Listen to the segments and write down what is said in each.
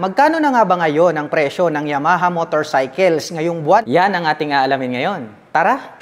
Magkano na nga ba ngayon ang presyo ng Yamaha motorcycles ngayong buwan? Yan ang ating aalamin ngayon. Tara!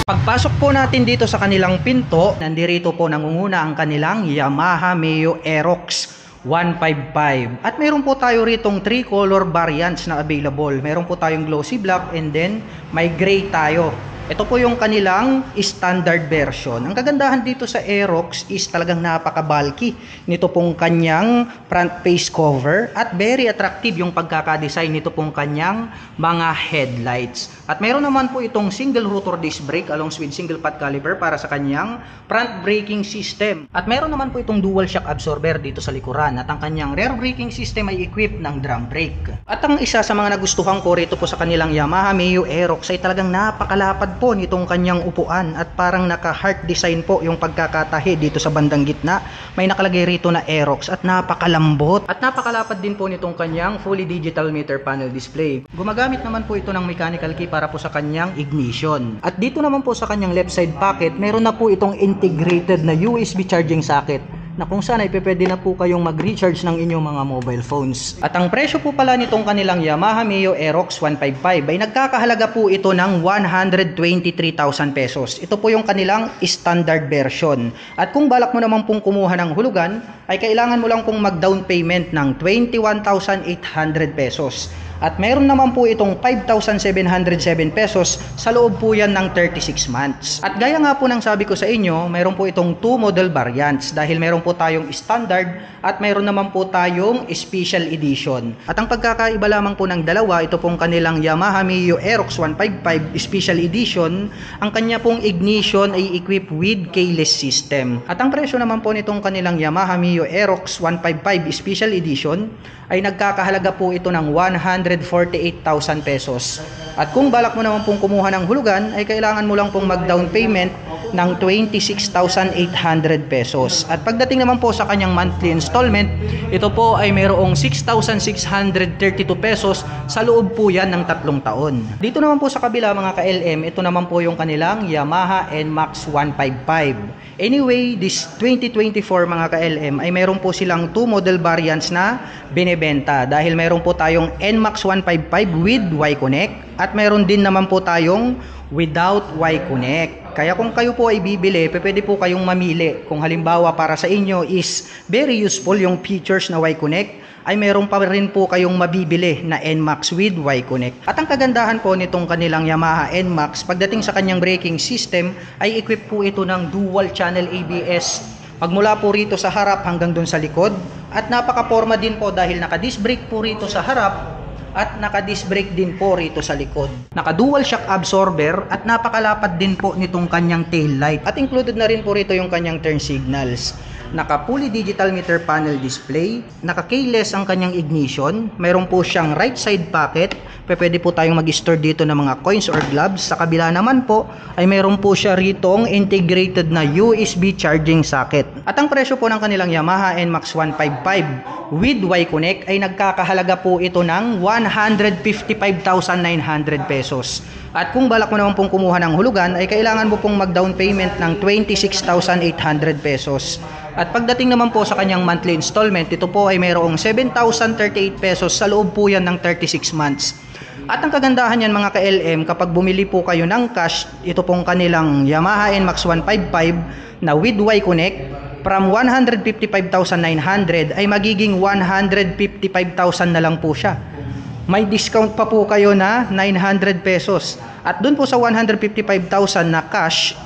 Pagpasok po natin dito sa kanilang pinto, nandirito po nangunguna ang kanilang Yamaha Mio Aerox 155. At meron po tayo ritong 3 color variants na available. Meron po tayong glossy black and then may gray tayo. Ito po yung kanilang standard version. Ang kagandahan dito sa Aerox is talagang napaka-bulky nito pong kanyang front face cover at very attractive yung pagkakadesign nito pong kanyang mga headlights. At meron naman po itong single rotor disc brake along with single pot caliper para sa kanyang front braking system. At meron naman po itong dual shock absorber dito sa likuran at ang kanyang rear braking system ay equipped ng drum brake. At ang isa sa mga nagustuhan ko rito po sa kanilang Yamaha Mio Aerox ay talagang napakalapad po nitong kanyang upuan at parang naka-heart design po yung pagkakatahi dito sa bandang gitna. May nakalagay rito na Aerox at napakalambot at napakalapad din po nitong kanyang fully digital meter panel display. Gumagamit naman po ito ng mechanical key para po sa kanyang ignition. At dito naman po sa kanyang left side pocket, meron na po itong integrated na USB charging socket na kung saan ay pwede na po kayong mag-recharge ng inyong mga mobile phones. At ang presyo po pala nitong kanilang Yamaha Mio Aerox 155 ay nagkakahalaga po ito ng 123,000 pesos. Ito po yung kanilang standard version. At kung balak mo naman pong kumuha ng hulugan, ay kailangan mo lang pong mag-down payment ng 21,800 pesos. At meron naman po itong 5,707 pesos sa loob po yan ng 36 months. At gaya nga po ng sabi ko sa inyo, meron po itong 2 model variants dahil meron po tayong standard at meron naman po tayong special edition. At ang pagkakaiba lamang po ng dalawa, ito pong kanilang Yamaha Mio Aerox 155 special edition, ang kanya pong ignition ay equipped with keyless system. At ang presyo naman po nitong kanilang Yamaha Mio Aerox 155 special edition ay nagkakahalaga po ito ng 148,000 pesos. At kung balak mo naman pong kumuha ng hulugan, ay kailangan mo lang pong mag-down payment ng 26,800 pesos. At pagdating naman po sa kanyang monthly installment, ito po ay mayroong 6,632 pesos sa loob po yan ng 3 taon. Dito naman po sa kabila mga ka-LM, ito naman po yung kanilang Yamaha NMAX 155. Anyway, this 2024 mga ka-LM ay meron po silang 2 model variants na binebenta dahil meron po tayong NMAX 155 with Y-Connect at meron din naman po tayong without Y-Connect. Kaya kung kayo po ay bibili, pwede po kayong mamili. Kung halimbawa para sa inyo is very useful yung features na Y-Connect, ay meron pa rin po kayong mabibili na NMAX with Y-Connect. At ang kagandahan po nitong kanilang Yamaha NMAX, pagdating sa kanyang braking system, ay equipped po ito ng dual channel ABS. Pagmula po rito sa harap hanggang dun sa likod. At napaka-forma din po dahil naka-disc brake po rito sa harap at naka-disc brake din po rito sa likod. Naka-dual shock absorber at napakalapad din po nitong kanyang tail light. At included na rin po rito yung kanyang turn signals. Naka-fully digital meter panel display, naka-keyless ang kanyang ignition, mayroon po siyang right side pocket, pwede po tayong mag-store dito ng mga coins or gloves. Sa kabila naman po ay mayroon po siya ritong integrated na USB charging socket. At ang presyo po ng kanilang Yamaha NMAX 155 with Y-Connect ay nagkakahalaga po ito ng 155,900 pesos. At kung balak mo naman pong kumuha ng hulugan ay kailangan mo pong mag-down payment ng 26,800 pesos. At pagdating naman po sa kanyang monthly installment, ito po ay mayroong 7,038 pesos sa loob po yan ng 36 months. At ang kagandahan yan mga ka-LM, kapag bumili po kayo ng cash, ito pong kanilang Yamaha NMAX 155 na with Y-Connect, from 155,900 ay magiging 155,000 na lang po siya. May discount pa po kayo na 900 pesos. At dun po sa 155,000 na cash,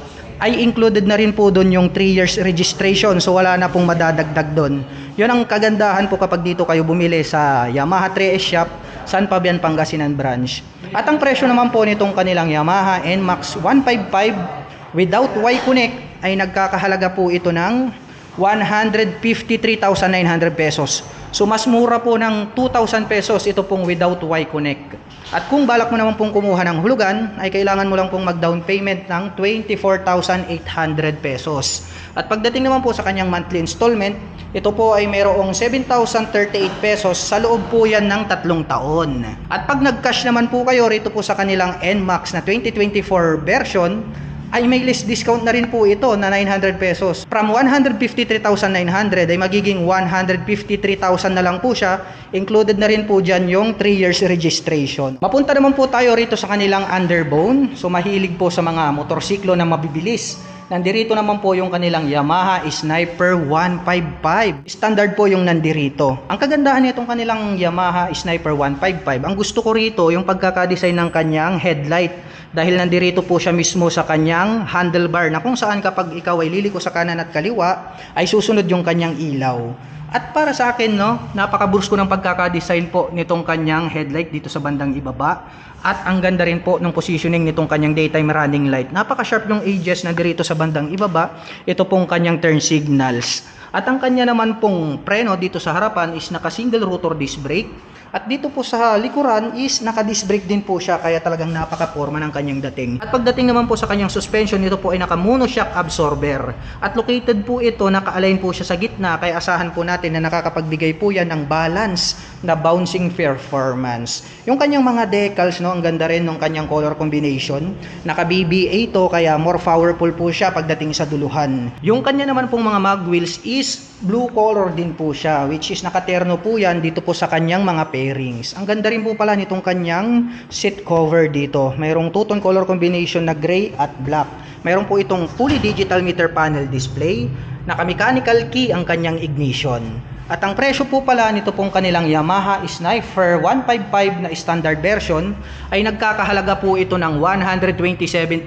ay included na rin po doon yung 3 years registration. So wala na pong madadagdag doon. Yun ang kagandahan po kapag dito kayo bumili sa Yamaha 3S Shop, San Fabian, Pangasinan branch. At ang presyo naman po nitong kanilang Yamaha NMAX 155 without Y-Connect ay nagkakahalaga po ito ng 153,900 pesos. So mas mura po ng 2,000 pesos ito pong without Y-Connect. At kung balak mo naman pong kumuha ng hulugan, ay kailangan mo lang pong mag-down payment ng 24,800 pesos. At pagdating naman po sa kanyang monthly installment, ito po ay mayroong 7,038 pesos sa loob po yan ng 3 taon. At pag nag-cash naman po kayo rito po sa kanilang NMAX na 2024 version, ay may list discount na rin po ito na 900 pesos. From 153,900 ay magiging 153,000 na lang po siya. Included na rin po dyan yung 3 years registration. Mapunta naman po tayo rito sa kanilang underbone. So mahilig po sa mga motorsiklo na mabibilis. Nandirito naman po yung kanilang Yamaha Sniper 155. Standard po yung nandirito. Ang kagandahan nitong kanilang Yamaha Sniper 155, ang gusto ko rito yung pagkakadesign ng kanyang headlight. Dahil nandirito po siya mismo sa kanyang handlebar na kung saan kapag ikaw ay liliko sa kanan at kaliwa, ay susunod yung kanyang ilaw. At para sa akin, no, napaka-brusko ng pagkakadesign po nitong kanyang headlight dito sa bandang ibaba. At ang ganda rin po ng positioning nitong kanyang daytime running light. Napaka-sharp ng edges na dito sa bandang ibaba. Ito pong kanyang turn signals. At ang kanya naman pong preno dito sa harapan is naka-single rotor disc brake. At dito po sa likuran is naka-disc brake din po siya, kaya talagang napaka-forma ng kanyang dating. At pagdating naman po sa kanyang suspension, ito po ay naka-mono shock absorber. At located po ito, naka-align po siya sa gitna, kaya asahan po natin na nakakapagbigay po yan ng balance na bouncing performance. Yung kanyang mga decals, no, ang ganda rin ng kanyang color combination. Naka-BBA ito, kaya more powerful po siya pagdating sa duluhan. Yung kanya naman pong mga mag wheels is blue color din po siya, which is nakaterno po yan dito po sa kanyang mga pairings. Ang ganda rin po pala nitong kanyang seat cover dito. Mayroong two-tone color combination na gray at black. Mayroon po itong fully digital meter panel display. Naka-mechanical key ang kanyang ignition. At ang presyo po pala nito pong kanilang Yamaha Sniper 155 na standard version ay nagkakahalaga po ito ng 127,900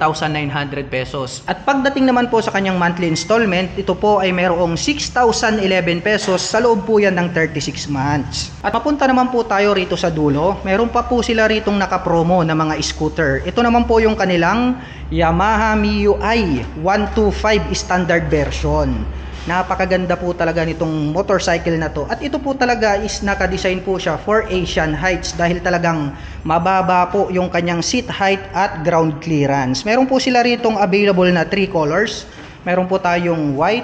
pesos. At pagdating naman po sa kanyang monthly installment, ito po ay mayroong 6,011 pesos sa loob po yan ng 36 months. At mapunta naman po tayo rito sa dulo. Meron pa po sila ritong nakapromo na mga scooter. Ito naman po yung kanilang Yamaha MIUI 125 standard version. Napakaganda po talaga nitong motorcycle na to. At ito po talaga is naka-design po siya for Asian heights dahil talagang mababa po yung kanyang seat height at ground clearance. Meron po sila ritong available na 3 colors. Meron po tayong white,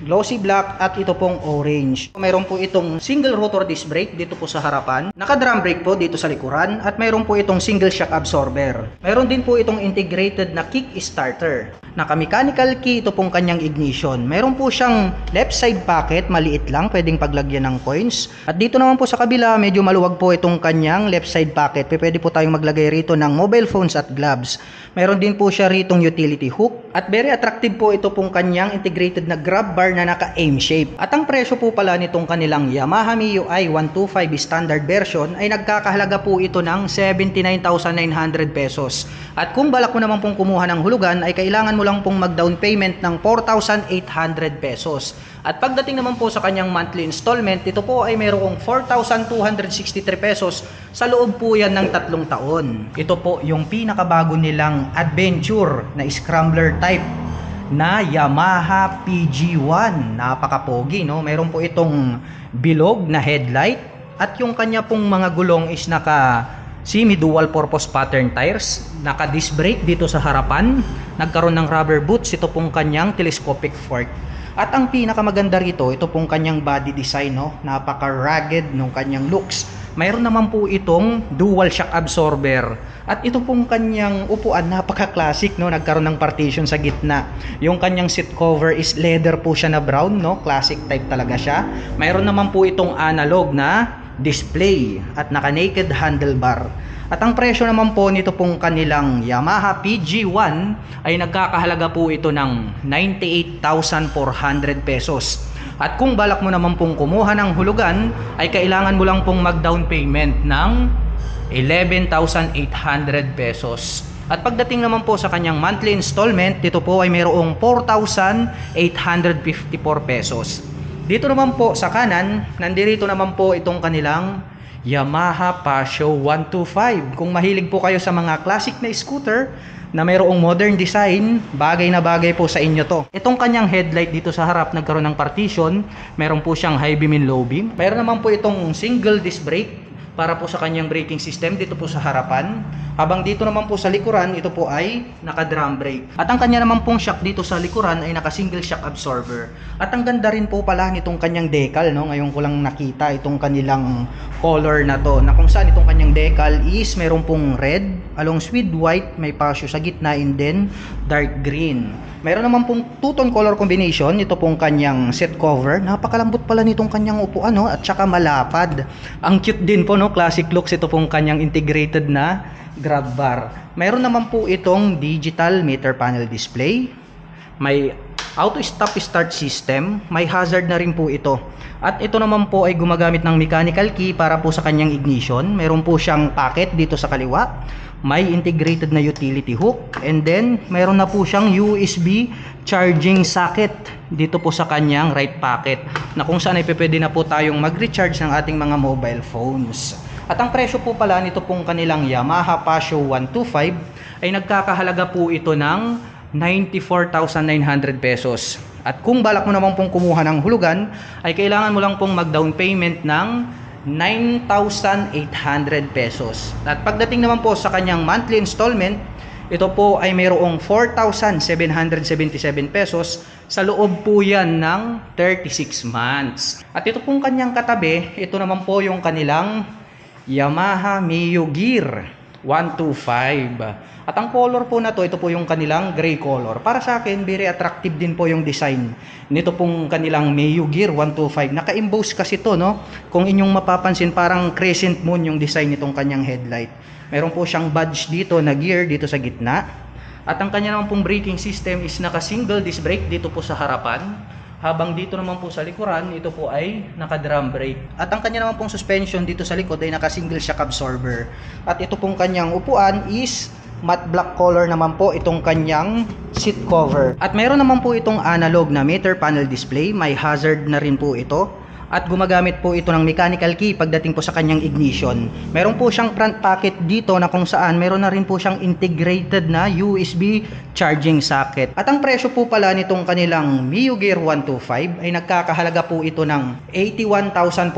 glossy black at ito pong orange. Mayroon po itong single rotor disc brake dito po sa harapan. Naka-drum brake po dito sa likuran at mayroon po itong single shock absorber. Mayroon din po itong integrated na kick starter. Naka-mechanical key ito pong kanyang ignition. Mayroon po siyang left side pocket, maliit lang, pwedeng paglagyan ng coins. At dito naman po sa kabila, medyo maluwag po itong kanyang left side pocket. Pwede po tayong maglagay rito ng mobile phones at gloves. Mayroon din po siya ritong utility hook. At very attractive po ito pong kanyang integrated na grab bar na naka-aim shape. At ang presyo po pala nitong kanilang Yamaha MIUI 125 standard version ay nagkakahalaga po ito ng 79,900 pesos. At kung balak mo naman pong kumuha ng hulugan ay kailangan mo lang pong mag-down payment ng 4,800 pesos. At pagdating naman po sa kanyang monthly installment, ito po ay mayroong 4,263 pesos sa loob po yan ng 3 taon. Ito po yung pinakabago nilang adventure na scrambler type na Yamaha PG1. Napakapogi, no? Mayroon po itong bilog na headlight at yung kanya pong mga gulong is naka semi-dual purpose pattern tires, naka-disc brake dito sa harapan, nagkaroon ng rubber boots, ito pong kanyang telescopic fork. At ang pinakamaganda rito, ito pong kanyang body design, no? Napaka-rugged nung kanyang looks. Mayroon naman po itong dual shock absorber. At ito pong kanyang upuan, napaka-classic, no? Nagkaroon ng partition sa gitna. Yung kanyang seat cover is leather po siya na brown, no? Classic type talaga siya. Mayroon naman po itong analog na display at naka-naked handlebar. At ang presyo naman po nito pong kanilang Yamaha PG1 ay nagkakahalaga po ito ng 98,400 pesos. At kung balak mo naman pong kumuha ng hulugan ay kailangan mo lang pong mag-down payment ng 11,800 pesos. At pagdating naman po sa kanyang monthly installment, dito po ay mayroong 4,854 pesos. Dito naman po sa kanan, nandirito naman po itong kanilang Yamaha Paseo 125. Kung mahilig po kayo sa mga classic na scooter na mayroong modern design, bagay na bagay po sa inyo to. Itong kanyang headlight dito sa harap nagkaroon ng partition, meron po siyang high beam and low beam. Meron naman po itong single disc brake para po sa kanyang braking system dito po sa harapan. Habang dito naman po sa likuran, ito po ay naka-drum brake. At ang kanya naman pong shock dito sa likuran ay naka-single shock absorber. At ang ganda rin po pala nitong kanyang decal, no? Ngayon ko lang nakita itong kanilang color na to, na kung saan itong kanyang decal is meron pong red, along with white, may pasyo sa gitna, and then dark green. Meron naman pong two-tone color combination, ito pong kanyang seat cover. Napakalambot pala nitong kanyang upuan, no? At saka malapad. Ang cute din po, no? Classic looks, ito pong kanyang integrated na grab bar. Meron naman po itong digital meter panel display. May auto stop start system. May hazard na rin po ito. At ito naman po ay gumagamit ng mechanical key para po sa kanyang ignition. Meron po siyang pocket dito sa kaliwa. May integrated na utility hook. And then, meron na po siyang USB charging socket dito po sa kanyang right pocket, na kung saan ay pwede na po tayong mag-recharge ng ating mga mobile phones. At ang presyo po pala nito pong kanilang Yamaha Paseo 125 ay nagkakahalaga po ito ng 94,900 pesos. At kung balak mo naman pong kumuha ng hulugan, ay kailangan mo lang pong mag-down payment ng 9,800 pesos. At pagdating naman po sa kanyang monthly installment, ito po ay mayroong 4,777 pesos. Sa loob po yan ng 36 months. At ito pong kanyang katabi, ito naman po yung kanilang Yamaha Mio Gear 125. At ang color po na to, ito po yung kanilang gray color. Para sa akin, very attractive din po yung design nito pong kanilang Mio Gear 125. Naka-emboss kasi to, no? Kung inyong mapapansin, parang crescent moon yung design nitong kanyang headlight. Meron po siyang badge dito na gear dito sa gitna. At ang kanya naman pong braking system is naka-single disc brake dito po sa harapan. Habang dito naman po sa likuran, ito po ay naka-drum brake. At ang kanya naman pong suspension dito sa likod ay naka-single shock absorber. At ito pong kanyang upuan is matte black color naman po itong kanyang seat cover. At meron naman po itong analog na meter panel display. May hazard na rin po ito. At gumagamit po ito ng mechanical key pagdating po sa kanyang ignition. Meron po siyang front pocket dito na kung saan meron na rin po siyang integrated na USB charging socket. At ang presyo po pala nitong kanilang Mio Gear 125 ay nagkakahalaga po ito ng 81,400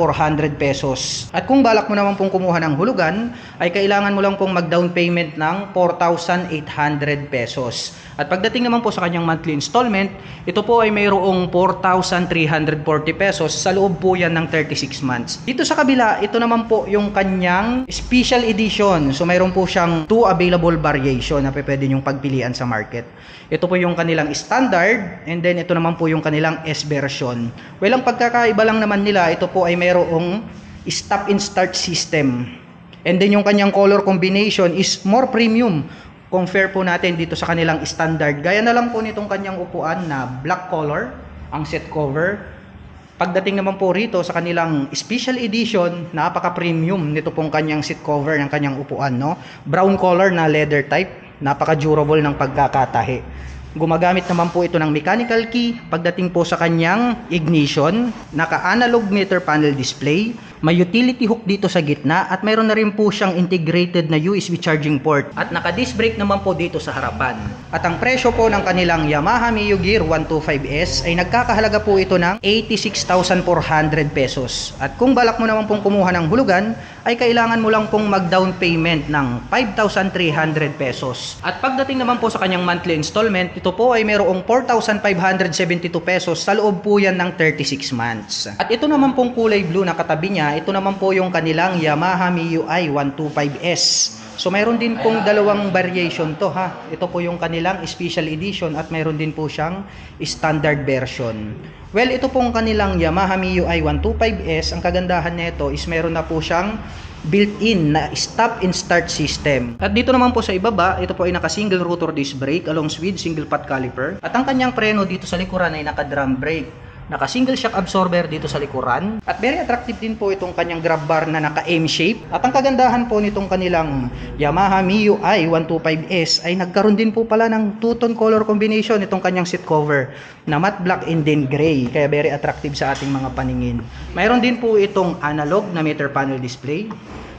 pesos. At kung balak mo naman pong kumuha ng hulugan, ay kailangan mo lang pong mag-down payment ng 4,800 pesos. At pagdating naman po sa kanyang monthly installment, ito po ay mayroong 4,340 pesos. Sa loob po yan ng 36 months. Dito sa kabila, ito naman po yung kanyang special edition. So mayroon po siyang 2 available variation na pwede nyong pagpilian sa market. Ito po yung kanilang standard, and then ito naman po yung kanilang S version. Well, ang pagkakaiba lang naman nila, ito po ay mayroong stop and start system. And then yung kanyang color combination is more premium compare po natin dito sa kanilang standard. Gaya na lang po nitong kanyang upuan na black color ang seat cover. Pagdating naman po rito sa kanilang special edition, napaka-premium nito pong kanyang seat cover ng kanyang upuan, no? Brown color na leather type, napaka-durable ng pagkakatahi. Gumagamit naman po ito ng mechanical key. Pagdating po sa kanyang ignition, naka-analog meter panel display, may utility hook dito sa gitna, at mayroon na rin po siyang integrated na USB charging port, at naka-disc brake naman po dito sa harapan. At ang presyo po ng kanilang Yamaha Mio Gear 125S ay nagkakahalaga po ito ng 86,400 pesos. At kung balak mo naman pong kumuha ng hulugan, ay kailangan mo lang pong mag-down payment ng 5,300 pesos. At pagdating naman po sa kanyang monthly installment, ito po ay mayroong 4,572 pesos. Sa loob po yan ng 36 months. At ito naman pong kulay blue na katabi niya, ito naman po yung kanilang Yamaha MIUI 125S. So mayroon din pong dalawang variation to, ha. Ito po yung kanilang special edition, at mayroon din po siyang standard version. Well, ito pong kanilang Yamaha MIUI 125S, ang kagandahan nito is meron na po siyang built-in na stop and start system. At dito naman po sa ibaba, ito po ay naka-single rotor disc brake along with single pot caliper. At ang kanyang preno dito sa likuran ay naka-drum brake. Naka single shock absorber dito sa likuran. At very attractive din po itong kanyang grab bar na naka M shape. At ang kagandahan po nitong kanilang Yamaha MIUI 125S ay nagkaroon din po pala ng two-tone color combination itong kanyang seat cover na matte black and then gray. Kaya very attractive sa ating mga paningin. Mayroon din po itong analog na meter panel display.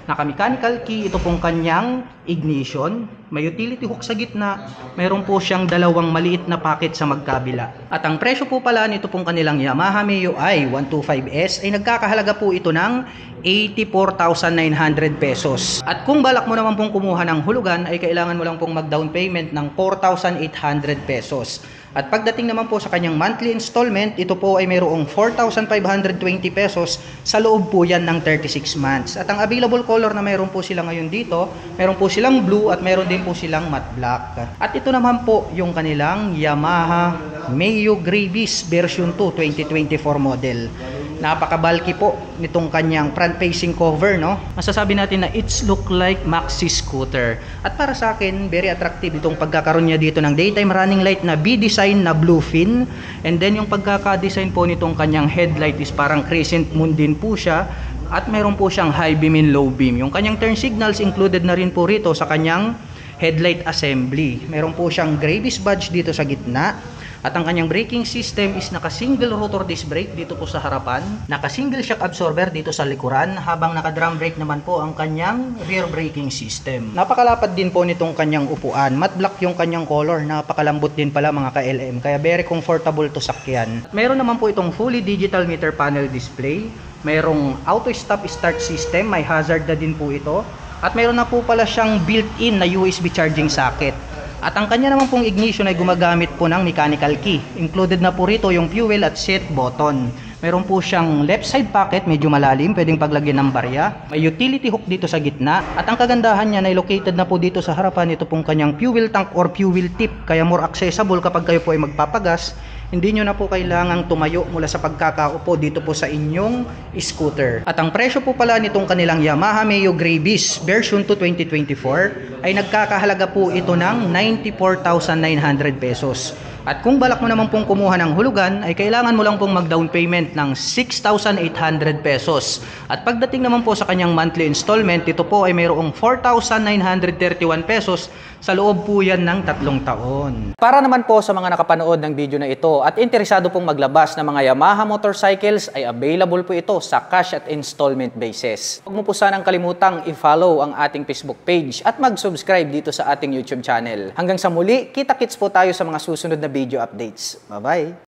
Naka-mechanical key, ito pong kanyang ignition. May utility hook sa gitna. Mayroon po siyang dalawang maliit na packet sa magkabila. At ang presyo po pala nito pong kanilang Yamaha MIUI 125S ay nagkakahalaga po ito ng 84,900 pesos. At kung balak mo naman pong kumuha ng hulugan ay kailangan mo lang pong mag-down payment ng 4,800 pesos. At pagdating naman po sa kanyang monthly installment, ito po ay mayroong 4,520 pesos sa loob po yan ng 36 months. At ang available color na mayroon po sila ngayon dito, mayroon po silang blue at mayroon din po silang matte black. At ito naman po yung kanilang Yamaha Mio Gravis version 2 2024 model. Napaka-bulky po nitong kanyang front-facing cover, no? Masasabi natin na it's look like maxi scooter. At para sa akin, very attractive itong pagkakaroon niya dito ng daytime running light na B-design na blue fin. And then yung pagkaka-design po nitong kanyang headlight is parang crescent moon din po siya. At mayroon po siyang high beam and low beam. Yung kanyang turn signals included na rin po rito sa kanyang headlight assembly. Mayroon po siyang Gravis badge dito sa gitna. At ang kanyang braking system is naka-single rotor disc brake dito po sa harapan, naka-single shock absorber dito sa likuran, habang naka-drum brake naman po ang kanyang rear braking system. Napakalapad din po nitong kanyang upuan. Matte black yung kanyang color, napakalambot din pala mga ka-LM, kaya very comfortable to sakyan. Meron naman po itong fully digital meter panel display, mayroong auto stop start system, may hazard na din po ito, at mayroon na po pala siyang built-in na USB charging socket. At ang kanya naman pong ignition ay gumagamit po ng mechanical key. Included na po rito yung fuel at set button. Meron po siyang left side pocket, medyo malalim, pwedeng paglagyan ng barya. May utility hook dito sa gitna. At ang kagandahan niya na located na po dito sa harapan, ito pong kanyang fuel tank or fuel tip. Kaya more accessible kapag kayo po ay magpapagas. Hindi nyo na po kailangang tumayo mula sa pagkakaupo dito po sa inyong scooter. At ang presyo po pala nitong kanilang Yamaha Mio Gravis version 2 2024 ay nagkakahalaga po ito ng 94,900 pesos. At kung balak mo naman pong kumuha ng hulugan, ay kailangan mo lang pong mag-down payment ng 6,800 pesos. At pagdating naman po sa kanyang monthly installment, ito po ay mayroong 4,931 pesos sa loob po yan ng 3 taon. Para naman po sa mga nakapanood ng video na ito at interesado pong maglabas ng mga Yamaha motorcycles, ay available po ito sa cash at installment basis. Huwag mo po sanang kalimutang i-follow ang ating Facebook page at mag-subscribe dito sa ating YouTube channel. Hanggang sa muli, kita-kits po tayo sa mga susunod na video updates. Bye-bye!